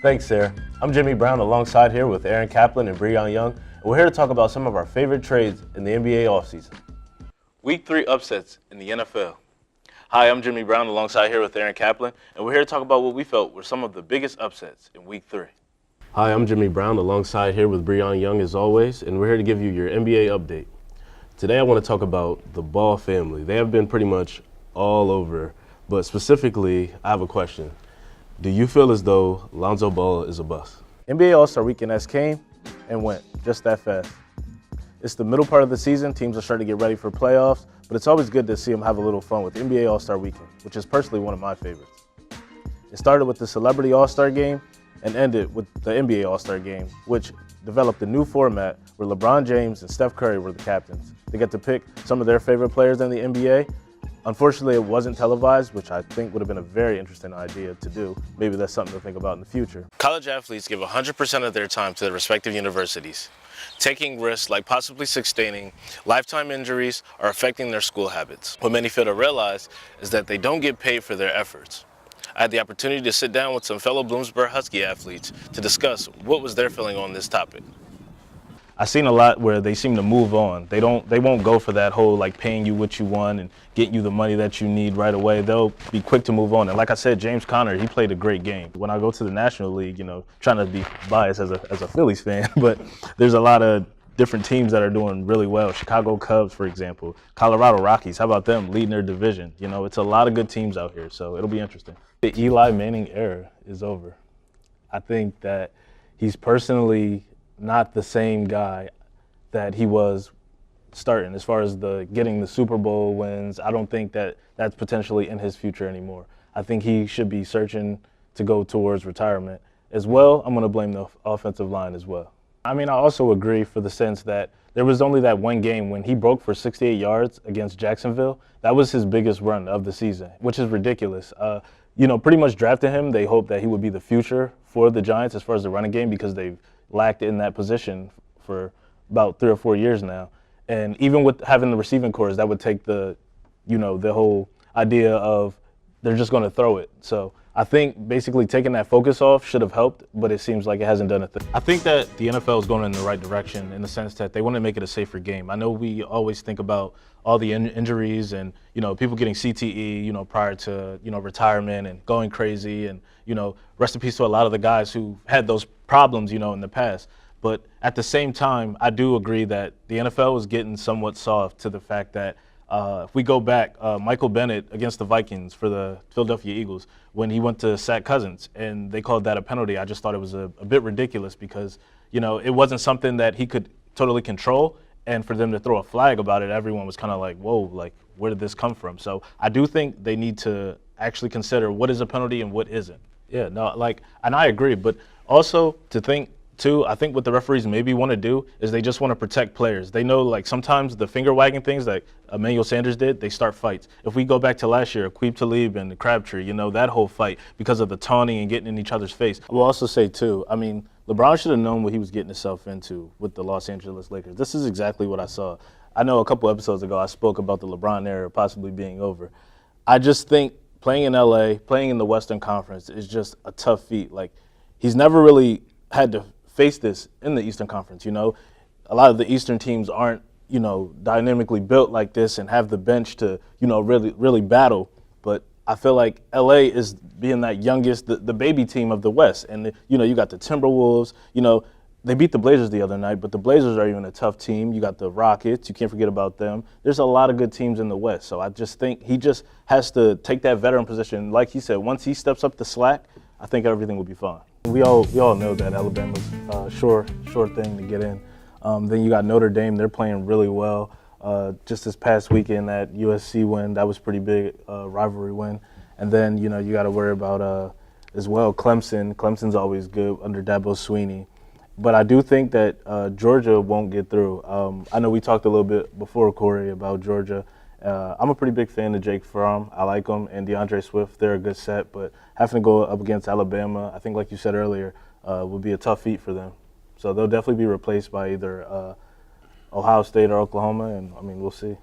Thanks, Sarah. I'm Jimmy Brown alongside here with Aaron Kaplan and Breon Young, and we're here to talk about some of our favorite trades in the NBA offseason. Week 3 upsets in the NFL. Hi, I'm Jimmy Brown alongside here with Aaron Kaplan, and we're here to talk about what we felt were some of the biggest upsets in Week 3. Hi, I'm Jimmy Brown alongside here with Breon Young as always, and we're here to give you your NBA update. Today I want to talk about the Ball family. They have been pretty much all over, but specifically I have a question. Do you feel as though Lonzo Ball is a bust? NBA All-Star Weekend has came and went just that fast. It's the middle part of the season. Teams are starting to get ready for playoffs, but it's always good to see them have a little fun with NBA All-Star Weekend, which is personally one of my favorites. It started with the Celebrity All-Star Game and ended with the NBA All-Star Game, which developed a new format where LeBron James and Steph Curry were the captains. They get to pick some of their favorite players in the NBA. Unfortunately, it wasn't televised, which I think would have been a very interesting idea to do. Maybe that's something to think about in the future. College athletes give 100% of their time to their respective universities, taking risks like possibly sustaining lifetime injuries or affecting their school habits. What many fail to realize is that they don't get paid for their efforts. I had the opportunity to sit down with some fellow Bloomsburg Husky athletes to discuss what was their feeling on this topic. I've seen a lot where they seem to move on. They won't go for that whole like paying you what you want and getting you the money that you need right away. They'll be quick to move on. And like I said, James Conner, he played a great game. When I go to the National League, trying to be biased as a Phillies fan, but there's a lot of different teams that are doing really well. Chicago Cubs, for example, Colorado Rockies. How about them leading their division? It's a lot of good teams out here, so it'll be interesting. The Eli Manning era is over. I think that he's personally not the same guy that he was starting as far as getting the Super Bowl wins. I don't think that that's potentially in his future anymore. I think he should be searching to go towards retirement. As well, I'm going to blame the offensive line as well. I mean, I also agree for the sense that there was only that one game when he broke for 68 yards against Jacksonville. That was his biggest run of the season, which is ridiculous. Pretty much drafted him. They hoped that he would be the future for the Giants as far as the running game because they've lacked in that position for about 3 or 4 years now. And even with having the receiving corps, that would take the whole idea of they're just going to throw it. So I think basically taking that focus off should have helped, but it seems like it hasn't done a thing. I think that the NFL is going in the right direction in the sense that they want to make it a safer game. I know we always think about all the injuries and, people getting CTE, prior to, retirement and going crazy and, rest in peace to a lot of the guys who had those problems, in the past. But at the same time, I do agree that the NFL is getting somewhat soft to the fact that if we go back, Michael Bennett against the Vikings for the Philadelphia Eagles, when he went to sack Cousins and they called that a penalty, I just thought it was a bit ridiculous because, it wasn't something that he could totally control. And for them to throw a flag about it, everyone was kind of like, whoa, like, where did this come from? So I do think they need to actually consider what is a penalty and what isn't. Yeah, no, and I agree. But also to think, too, I think what the referees maybe want to do is they just want to protect players. They know, sometimes the finger-wagging things like Emmanuel Sanders did, they start fights. If we go back to last year, Aqib Talib and Crabtree, that whole fight because of the taunting and getting in each other's face. I will also say, too, I mean, LeBron should have known what he was getting himself into with the Los Angeles Lakers. This is exactly what I saw. I know a couple episodes ago I spoke about the LeBron era possibly being over. I just think playing in LA, playing in the Western Conference is just a tough feat. He's never really had to face this in the Eastern Conference. A lot of the Eastern teams aren't, dynamically built like this and have the bench to, really battle. But I feel like LA is being that youngest, the baby team of the West. And, you got the Timberwolves, they beat the Blazers the other night, but the Blazers are even a tough team. You got the Rockets, you can't forget about them. There's a lot of good teams in the West. So I just think he just has to take that veteran position. Like he said, once he steps up the slack, I think everything will be fine. We all know that Alabama's a sure thing to get in. Then you got Notre Dame. They're playing really well. Just this past weekend, that USC win, that was pretty big rivalry win. And then, you got to worry about, as well, Clemson. Clemson's always good under Dabo Swinney. But I do think that Georgia won't get through. I know we talked a little bit before, Corey, about Georgia. I'm a pretty big fan of Jake Fromm. I like him. And DeAndre Swift, they're a good set. But having to go up against Alabama, I think like you said earlier, would be a tough feat for them. So they'll definitely be replaced by either Ohio State or Oklahoma. And, I mean, we'll see.